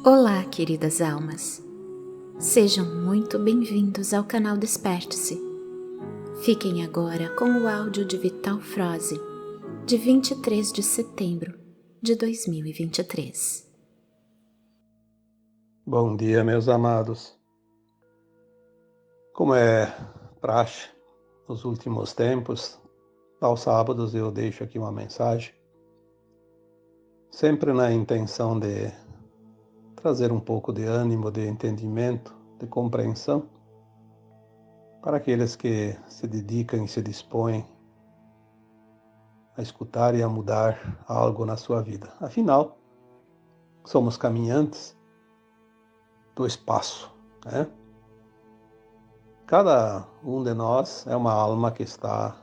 Olá, queridas almas! Sejam muito bem-vindos ao canal Desperte-se. Fiquem agora com o áudio de Vital Froze, de 23 de setembro de 2023. Bom dia, meus amados. Como é praxe nos últimos tempos, aos sábados eu deixo aqui uma mensagem, sempre na intenção de trazer um pouco de ânimo, de entendimento, de compreensão para aqueles que se dedicam e se dispõem a escutar e a mudar algo na sua vida. Afinal, somos caminhantes do espaço, né? Cada um de nós é uma alma que está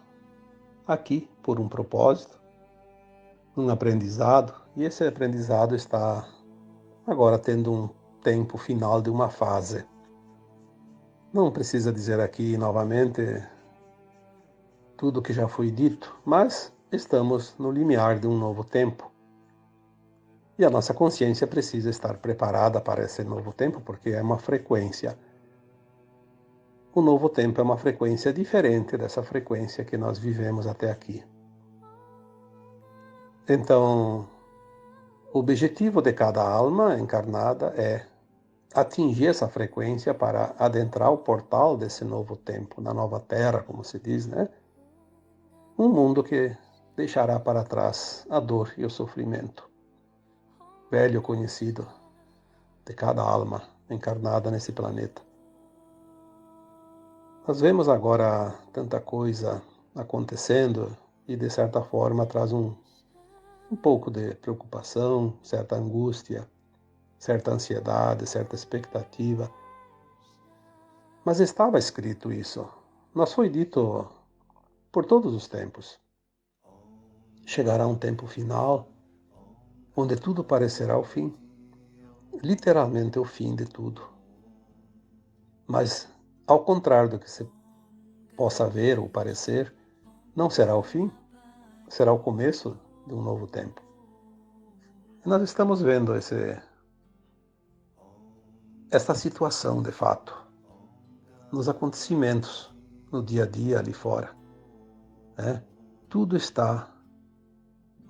aqui por um propósito, um aprendizado, e esse aprendizado está agora tendo um tempo final de uma fase. Não precisa dizer aqui novamente tudo o que já foi dito, mas estamos no limiar de um novo tempo. E a nossa consciência precisa estar preparada para esse novo tempo, porque é uma frequência. O novo tempo é uma frequência diferente dessa frequência que nós vivemos até aqui. Então, o objetivo de cada alma encarnada é atingir essa frequência para adentrar o portal desse novo tempo, na nova terra, como se diz, né? Um mundo que deixará para trás a dor e o sofrimento, velho conhecido de cada alma encarnada nesse planeta. Nós vemos agora tanta coisa acontecendo e, de certa forma, traz um pouco de preocupação, certa angústia, certa ansiedade, certa expectativa. Mas estava escrito isso. Nos foi dito por todos os tempos. Chegará um tempo final, onde tudo parecerá o fim. Literalmente o fim de tudo. Mas, ao contrário do que se possa ver ou parecer, não será o fim, será o começo de um novo tempo. E nós estamos vendo esta situação, de fato, nos acontecimentos, no dia a dia ali fora, né? Tudo está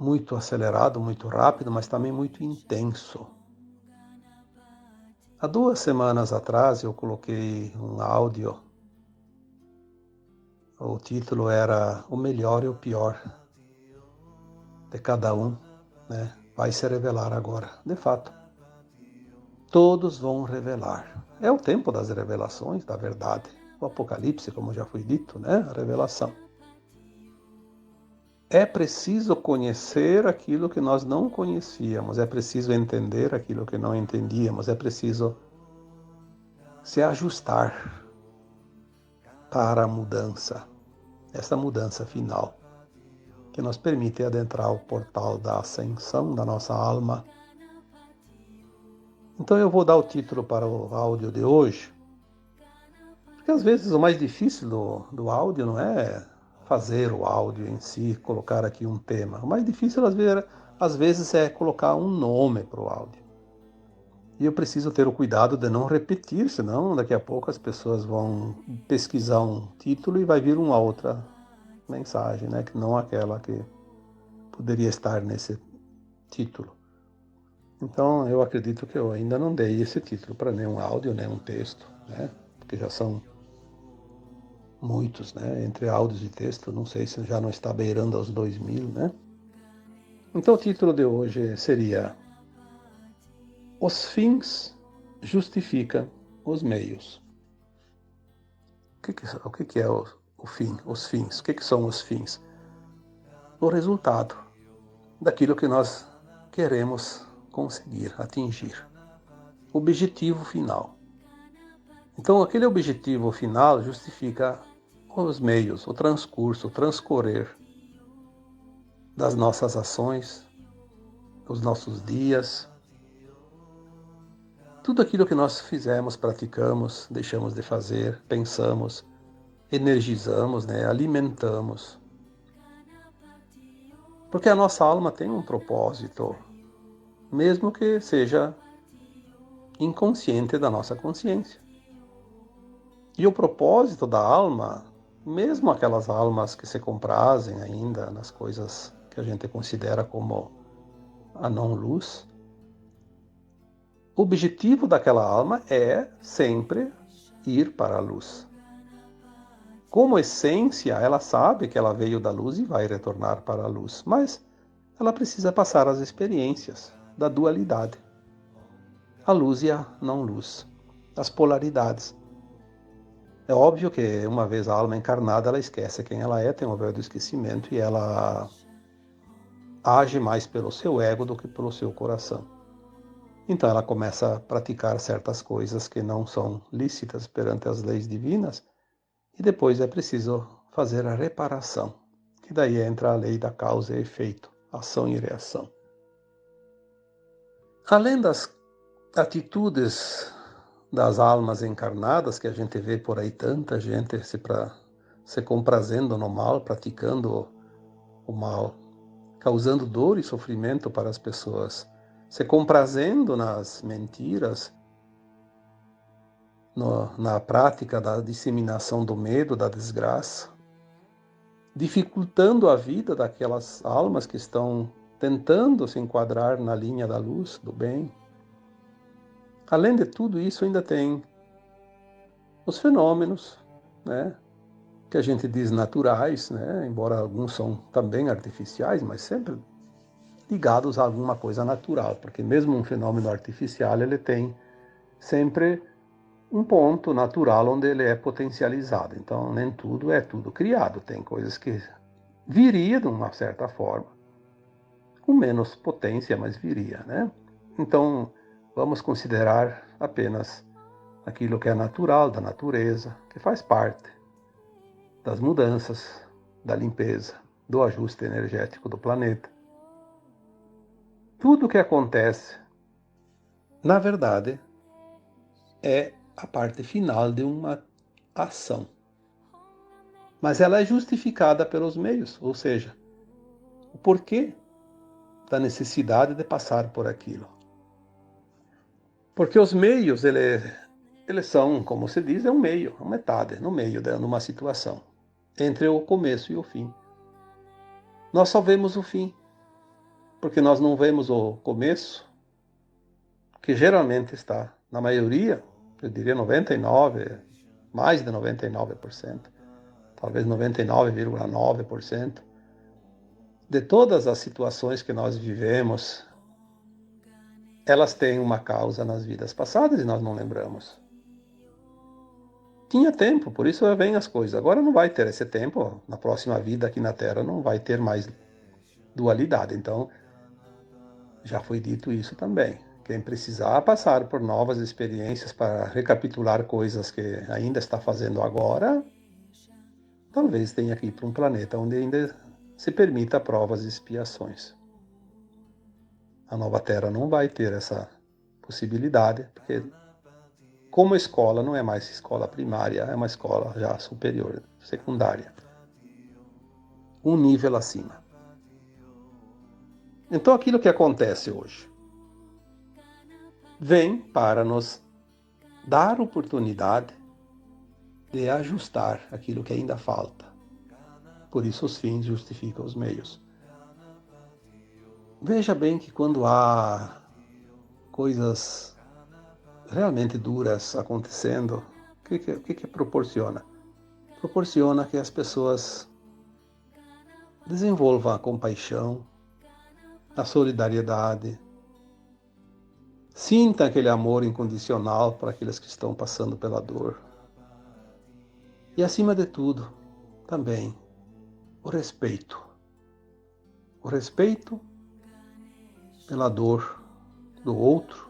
muito acelerado, muito rápido, mas também muito intenso. Há 2 semanas atrás eu coloquei um áudio. O título era O Melhor e o Pior de Cada Um, né? Vai se revelar agora. De fato, todos vão revelar. É o tempo das revelações, da verdade. O Apocalipse, como já foi dito, né? A revelação. É preciso conhecer aquilo que nós não conhecíamos, é preciso entender aquilo que não entendíamos, é preciso se ajustar para a mudança, essa mudança final, que nos permite adentrar o portal da ascensão da nossa alma. Então eu vou dar o título para o áudio de hoje, porque às vezes o mais difícil do áudio não é fazer o áudio em si, colocar aqui um tema. O mais difícil às vezes é colocar um nome para o áudio. E eu preciso ter o cuidado de não repetir, senão daqui a pouco as pessoas vão pesquisar um título e vai vir uma outra mensagem, né? Que não aquela que poderia estar nesse título. Então eu acredito que eu ainda não dei esse título para nenhum áudio, nem um texto, né? Porque já são muitos, né? Entre áudios e texto, não sei se já não está beirando aos 2000, né? Então o título de hoje seria Os fins justificam os meios. O que é o fim? Os fins. O que são os fins? O resultado daquilo que nós queremos conseguir, atingir. O objetivo final. Então, aquele objetivo final justifica os meios, o transcurso, o transcorrer das nossas ações, dos nossos dias, tudo aquilo que nós fizemos, praticamos, deixamos de fazer, pensamos, energizamos, né, alimentamos. Porque a nossa alma tem um propósito, mesmo que seja inconsciente da nossa consciência. E o propósito da alma, mesmo aquelas almas que se comprazem ainda nas coisas que a gente considera como a não-luz, o objetivo daquela alma é sempre ir para a luz. Como essência, ela sabe que ela veio da luz e vai retornar para a luz, mas ela precisa passar as experiências da dualidade, a luz e a não-luz, as polaridades. É óbvio que uma vez a alma encarnada, ela esquece quem ela é, tem o véu do esquecimento e ela age mais pelo seu ego do que pelo seu coração. Então ela começa a praticar certas coisas que não são lícitas perante as leis divinas e depois é preciso fazer a reparação, que daí entra a lei da causa e efeito, ação e reação. Além das atitudes das almas encarnadas, que a gente vê por aí tanta gente se comprazendo no mal, praticando o mal, causando dor e sofrimento para as pessoas, se comprazendo nas mentiras, na prática da disseminação do medo, da desgraça, dificultando a vida daquelas almas que estão tentando se enquadrar na linha da luz, do bem. Além de tudo isso, ainda tem os fenômenos, né, que a gente diz naturais, né, embora alguns são também artificiais, mas sempre ligados a alguma coisa natural, porque mesmo um fenômeno artificial, ele tem sempre um ponto natural onde ele é potencializado. Então, nem tudo é tudo criado. Tem coisas que viria de uma certa forma, com menos potência, mas viria, né? Então, vamos considerar apenas aquilo que é natural da natureza, que faz parte das mudanças, da limpeza, do ajuste energético do planeta. Tudo o que acontece, na verdade, é a parte final de uma ação. Mas ela é justificada pelos meios, ou seja, o porquê da necessidade de passar por aquilo. Porque os meios, eles são, como se diz, é um meio, uma metade, no meio de uma situação, entre o começo e o fim. Nós só vemos o fim, porque nós não vemos o começo, que geralmente está, na maioria, eu diria 99, mais de 99%, talvez 99,9%, de todas as situações que nós vivemos, elas têm uma causa nas vidas passadas e nós não lembramos. Tinha tempo, por isso vem as coisas. Agora não vai ter esse tempo, na próxima vida aqui na Terra não vai ter mais dualidade. Então, já foi dito isso também. Quem precisar passar por novas experiências para recapitular coisas que ainda está fazendo agora, talvez tenha que ir para um planeta onde ainda se permita provas e expiações. A nova Terra não vai ter essa possibilidade, porque como escola não é mais escola primária, é uma escola já superior, secundária, um nível acima. Então aquilo que acontece hoje vem para nos dar oportunidade de ajustar aquilo que ainda falta. Por isso os fins justificam os meios. Veja bem que quando há coisas realmente duras acontecendo, o que proporciona? Proporciona que as pessoas desenvolvam a compaixão, a solidariedade, sintam aquele amor incondicional para aqueles que estão passando pela dor. E acima de tudo, também, o respeito. O respeito pela dor do outro,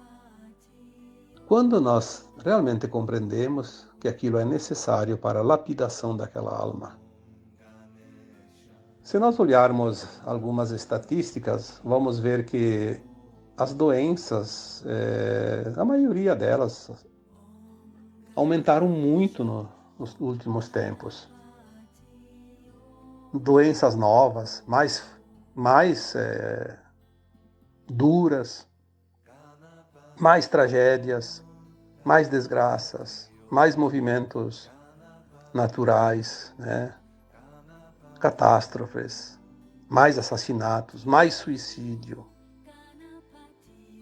quando nós realmente compreendemos que aquilo é necessário para a lapidação daquela alma. Se nós olharmos algumas estatísticas, vamos ver que as doenças, a maioria delas, aumentaram muito nos últimos tempos. Doenças novas, mais duras, mais tragédias, mais desgraças, mais movimentos naturais, né? Catástrofes, mais assassinatos, mais suicídio,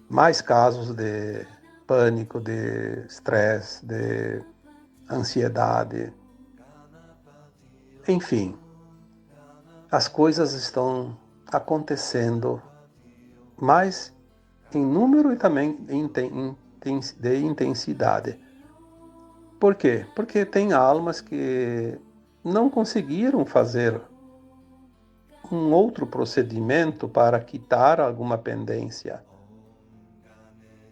mais casos de pânico, de estresse, de ansiedade. Enfim, as coisas estão acontecendo mais em número e também de intensidade. Por quê? Porque tem almas que não conseguiram fazer um outro procedimento para quitar alguma pendência.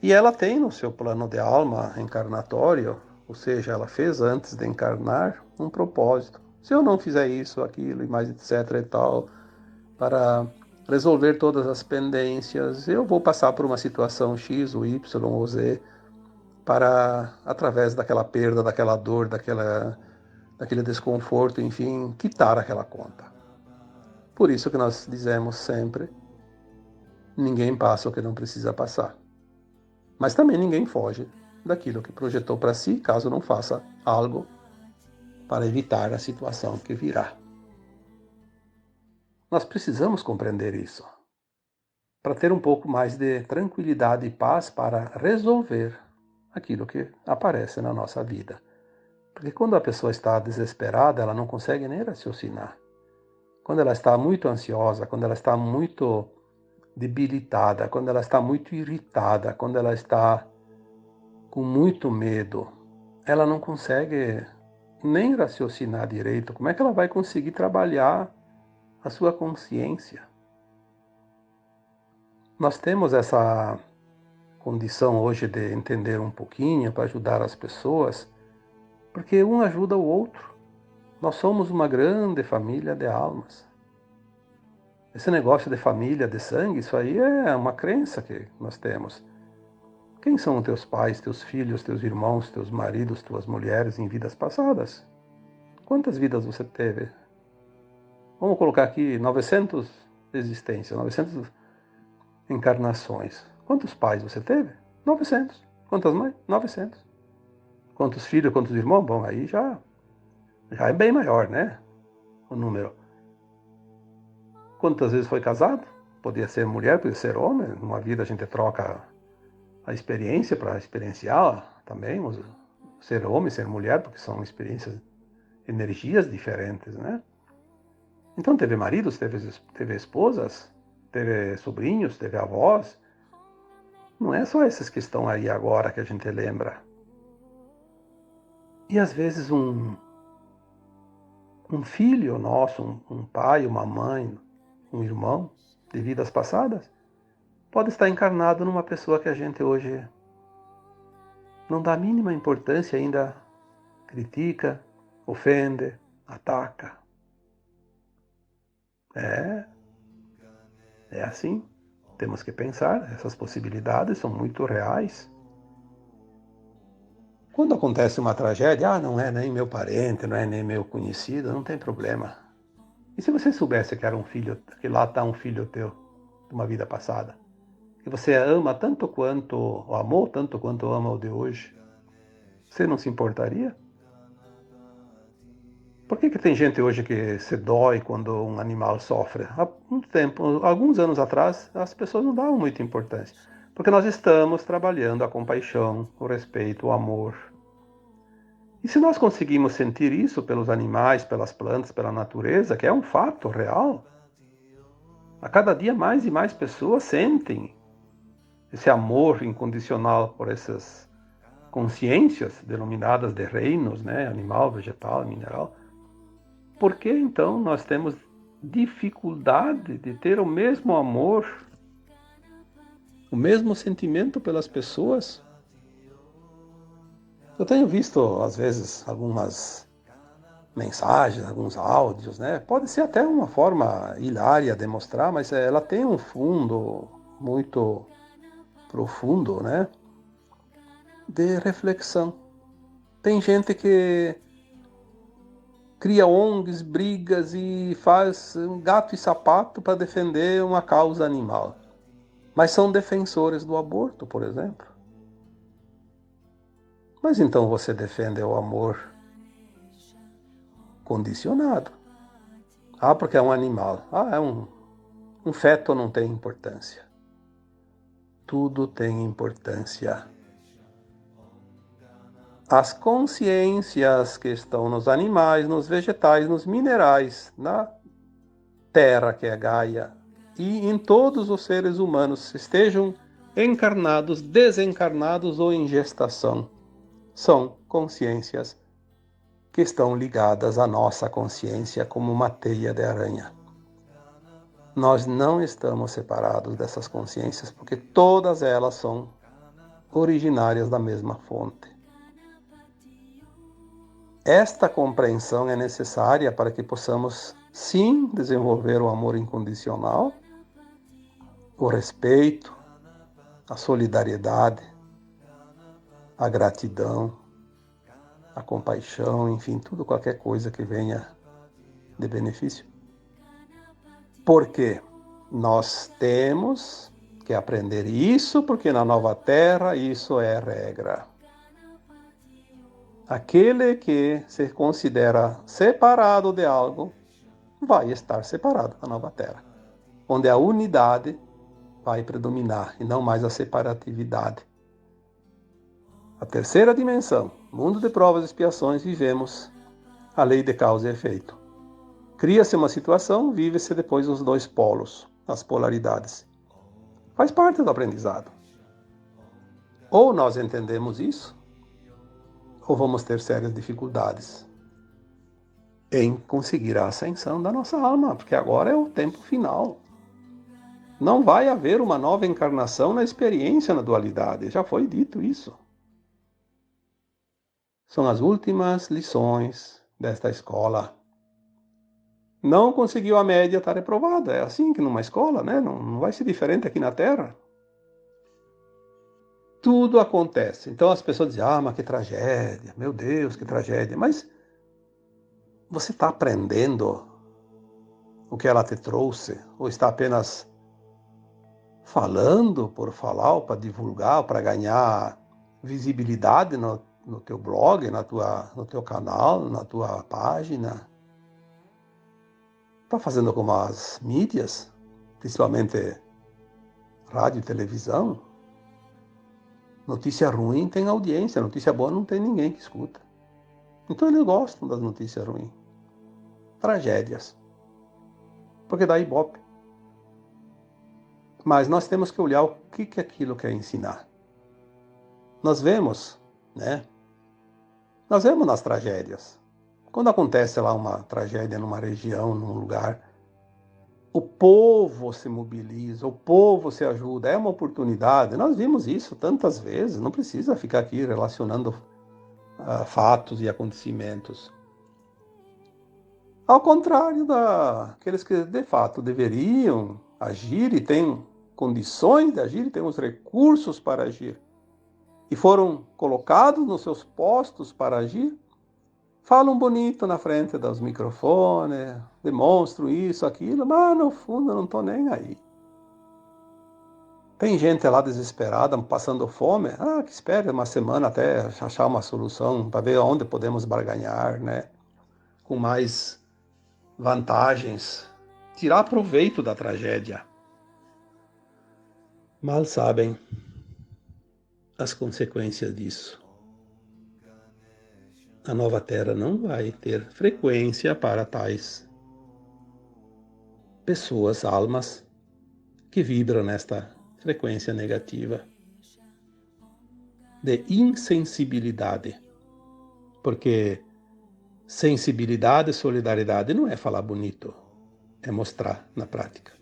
E ela tem no seu plano de alma encarnatório, ou seja, ela fez antes de encarnar um propósito. Se eu não fizer isso, aquilo e mais etc e tal, para resolver todas as pendências, eu vou passar por uma situação X, ou Y ou Z, para, através daquela perda, daquela dor, daquele desconforto, enfim, quitar aquela conta. Por isso que nós dizemos sempre, ninguém passa o que não precisa passar. Mas também ninguém foge daquilo que projetou para si, caso não faça algo para evitar a situação que virá. Nós precisamos compreender isso, para ter um pouco mais de tranquilidade e paz para resolver aquilo que aparece na nossa vida. Porque quando a pessoa está desesperada, ela não consegue nem raciocinar. Quando ela está muito ansiosa, quando ela está muito debilitada, quando ela está muito irritada, quando ela está com muito medo, ela não consegue nem raciocinar direito. Como é que ela vai conseguir trabalhar a sua consciência? Nós temos essa condição hoje de entender um pouquinho para ajudar as pessoas, porque um ajuda o outro. Nós somos uma grande família de almas. Esse negócio de família, de sangue, isso aí é uma crença que nós temos. Quem são teus pais, teus filhos, teus irmãos, teus maridos, tuas mulheres em vidas passadas? Quantas vidas você teve? Vamos colocar aqui 900 existências, 900 encarnações. Quantos pais você teve? 900. Quantas mães? 900. Quantos filhos, quantos irmãos? Bom, aí já é bem maior, né? O número. Quantas vezes foi casado? Podia ser mulher, podia ser homem. Numa vida a gente troca a experiência para experienciar também, ser homem, ser mulher, porque são experiências, energias diferentes, né? Então teve maridos, teve esposas, teve sobrinhos, teve avós. Não é só esses que estão aí agora que a gente lembra. E às vezes um filho nosso, um pai, uma mãe, um irmão de vidas passadas, pode estar encarnado numa pessoa que a gente hoje não dá a mínima importância, ainda critica, ofende, ataca. É assim. Temos que pensar, essas possibilidades são muito reais. Quando acontece uma tragédia, não é nem meu parente, não é nem meu conhecido, não tem problema. E se você soubesse que era um filho, que lá está um filho teu, de uma vida passada, que você ama tanto quanto, ou amou tanto quanto ama o de hoje, você não se importaria? Por que tem gente hoje que se dói quando um animal sofre? Há alguns anos atrás, as pessoas não davam muita importância. Porque nós estamos trabalhando a compaixão, o respeito, o amor. E se nós conseguimos sentir isso pelos animais, pelas plantas, pela natureza, que é um fato real, a cada dia mais e mais pessoas sentem esse amor incondicional por essas consciências denominadas de reinos, né? Animal, vegetal, mineral. Por que então nós temos dificuldade de ter o mesmo amor, o mesmo sentimento pelas pessoas? Eu tenho visto, às vezes, algumas mensagens, alguns áudios, né? Pode ser até uma forma hilária de mostrar, mas ela tem um fundo muito profundo, né? De reflexão. Tem gente que cria ONGs, brigas e faz um gato e sapato para defender uma causa animal. Mas são defensores do aborto, por exemplo. Mas então você defende o amor condicionado. Ah, porque é um animal. Ah, um feto não tem importância. Tudo tem importância. As consciências que estão nos animais, nos vegetais, nos minerais, na terra que é Gaia, e em todos os seres humanos, estejam encarnados, desencarnados ou em gestação, são consciências que estão ligadas à nossa consciência como uma teia de aranha. Nós não estamos separados dessas consciências porque todas elas são originárias da mesma fonte. Esta compreensão é necessária para que possamos, sim, desenvolver o amor incondicional, o respeito, a solidariedade, a gratidão, a compaixão, enfim, tudo, qualquer coisa que venha de benefício. Porque nós temos que aprender isso, porque na nova terra isso é regra. Aquele que se considera separado de algo vai estar separado na nova terra, onde a unidade vai predominar e não mais a separatividade. A terceira dimensão, mundo de provas e expiações, vivemos a lei de causa e efeito. Cria-se uma situação, vive-se depois os dois polos, as polaridades. Faz parte do aprendizado. Ou nós entendemos isso, ou vamos ter sérias dificuldades em conseguir a ascensão da nossa alma, porque agora é o tempo final. Não vai haver uma nova encarnação na experiência na dualidade, já foi dito isso. São as últimas lições desta escola. Não conseguiu a média, está reprovada. É assim que numa escola, né? Não vai ser diferente aqui na Terra. Tudo acontece. Então as pessoas dizem, mas que tragédia, meu Deus, que tragédia. Mas você está aprendendo o que ela te trouxe? Ou está apenas falando por falar, ou para divulgar, ou para ganhar visibilidade no teu blog, no teu canal, na tua página? Está fazendo como as mídias, principalmente rádio e televisão? Notícia ruim tem audiência, notícia boa não tem ninguém que escuta. Então eles gostam das notícias ruins. Tragédias. Porque dá ibope. Mas nós temos que olhar o que aquilo quer ensinar. Nós vemos, né? Nós vemos nas tragédias. Quando acontece lá uma tragédia numa região, num lugar, o povo se mobiliza, o povo se ajuda, é uma oportunidade. Nós vimos isso tantas vezes, não precisa ficar aqui relacionando fatos e acontecimentos. Ao contrário daqueles que de fato deveriam agir e têm condições de agir, e têm os recursos para agir, e foram colocados nos seus postos para agir, falam bonito na frente dos microfones, demonstram isso, aquilo, mas no fundo eu não estou nem aí. Tem gente lá desesperada, passando fome, que espere uma semana até achar uma solução, para ver onde podemos barganhar, né? Com mais vantagens, tirar proveito da tragédia. Mal sabem as consequências disso. A nova Terra não vai ter frequência para tais pessoas, almas, que vibram nesta frequência negativa de insensibilidade. Porque sensibilidade e solidariedade não é falar bonito, é mostrar na prática.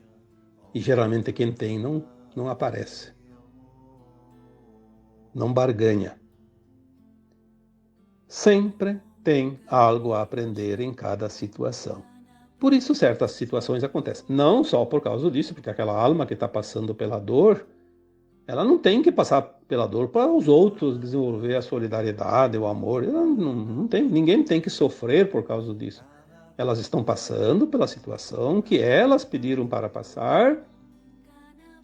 E geralmente quem tem não aparece. Não barganha. Sempre tem algo a aprender em cada situação. Por isso certas situações acontecem. Não só por causa disso, porque aquela alma que está passando pela dor, ela não tem que passar pela dor para os outros desenvolver a solidariedade, o amor. Ela não tem, ninguém tem que sofrer por causa disso. Elas estão passando pela situação que elas pediram para passar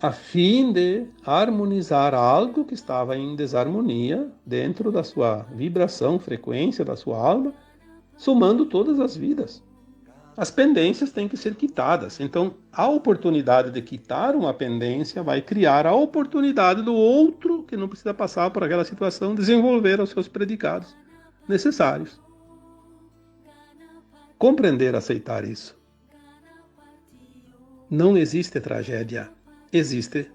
a fim de harmonizar algo que estava em desarmonia dentro da sua vibração, frequência da sua alma, somando todas as vidas. As pendências têm que ser quitadas. Então, a oportunidade de quitar uma pendência vai criar a oportunidade do outro, que não precisa passar por aquela situação, desenvolver os seus predicados necessários. Compreender, aceitar isso. Não existe tragédia, existe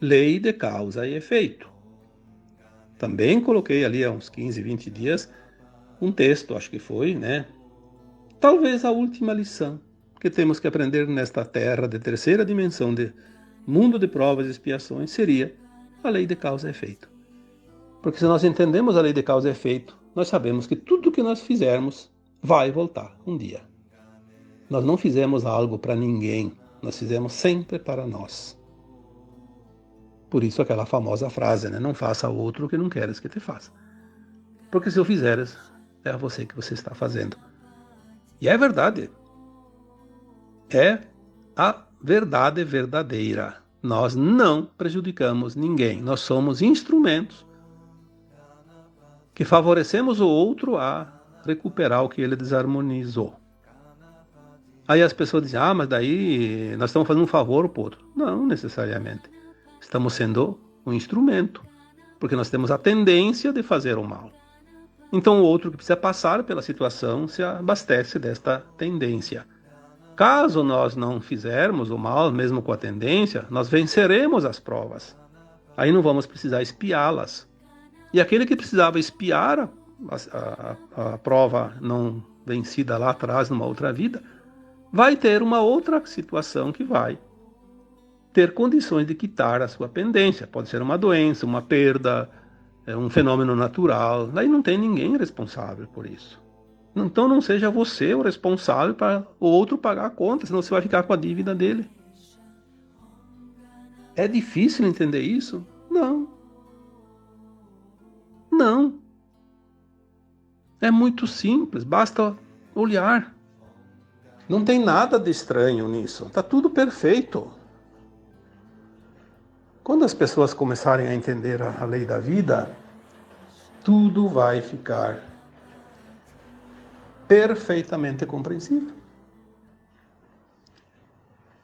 lei de causa e efeito. Também coloquei ali há uns 15, 20 dias um texto, acho que foi, né? Talvez a última lição que temos que aprender nesta terra de terceira dimensão, de mundo de provas e expiações, seria a lei de causa e efeito. Porque se nós entendemos a lei de causa e efeito, nós sabemos que tudo que nós fizermos vai voltar um dia. Nós não fizemos algo para ninguém, nós fizemos sempre para nós. Por isso aquela famosa frase, né? Não faça ao outro o que não queres que te faça. Porque se eu fizeres, é a você que você está fazendo. E é verdade. É a verdade verdadeira. Nós não prejudicamos ninguém. Nós somos instrumentos que favorecemos o outro a recuperar o que ele desarmonizou. Aí as pessoas dizem, mas daí nós estamos fazendo um favor para o outro. Não necessariamente. Estamos sendo um instrumento, porque nós temos a tendência de fazer o mal. Então o outro que precisa passar pela situação se abastece desta tendência. Caso nós não fizermos o mal, mesmo com a tendência, nós venceremos as provas. Aí não vamos precisar espiá-las. E aquele que precisava espiar a prova não vencida lá atrás, numa outra vida, vai ter uma outra situação que vai ter condições de quitar a sua pendência. Pode ser uma doença, uma perda, um fenômeno natural. Daí não tem ninguém responsável por isso. Então não seja você o responsável para o outro pagar a conta, senão você vai ficar com a dívida dele. É difícil entender isso? Não. Não. É muito simples, basta olhar. Não tem nada de estranho nisso. Está tudo perfeito. Quando as pessoas começarem a entender a lei da vida, tudo vai ficar perfeitamente compreensível.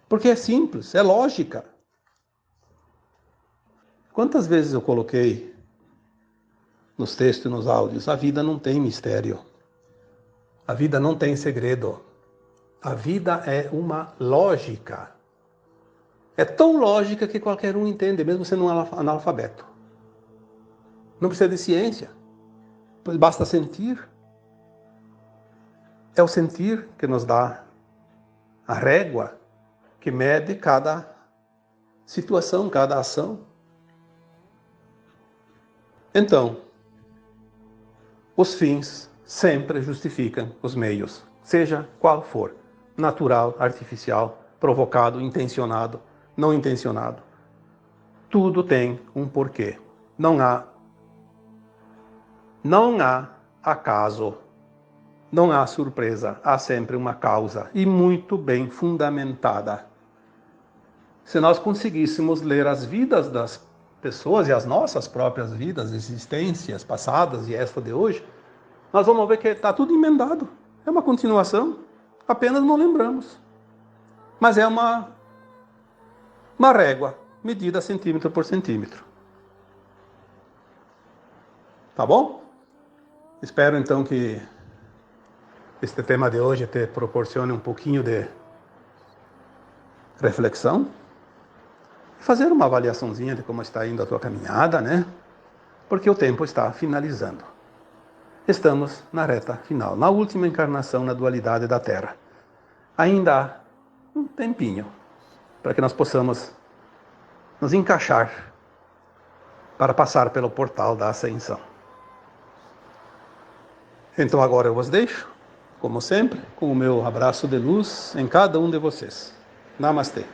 Porque é simples, é lógica. Quantas vezes eu coloquei nos textos e nos áudios, a vida não tem mistério. A vida não tem segredo. A vida é uma lógica. É tão lógica que qualquer um entende, mesmo sendo um analfabeto. Não precisa de ciência, pois basta sentir. É o sentir que nos dá a régua que mede cada situação, cada ação. Então, os fins sempre justificam os meios, seja qual for, natural, artificial, provocado, intencionado, não intencionado. Tudo tem um porquê. Não há acaso, não há surpresa, há sempre uma causa e muito bem fundamentada. Se nós conseguíssemos ler as vidas das pessoas e as nossas próprias vidas, existências passadas e esta de hoje, nós vamos ver que está tudo emendado. É uma continuação, apenas não lembramos. Mas é uma régua, medida centímetro por centímetro. Tá bom? Espero então que este tema de hoje te proporcione um pouquinho de reflexão. Fazer uma avaliaçãozinha de como está indo a tua caminhada, né? Porque o tempo está finalizando. Estamos na reta final, na última encarnação na dualidade da Terra. Ainda há um tempinho para que nós possamos nos encaixar para passar pelo portal da ascensão. Então agora eu vos deixo, como sempre, com o meu abraço de luz em cada um de vocês. Namastê.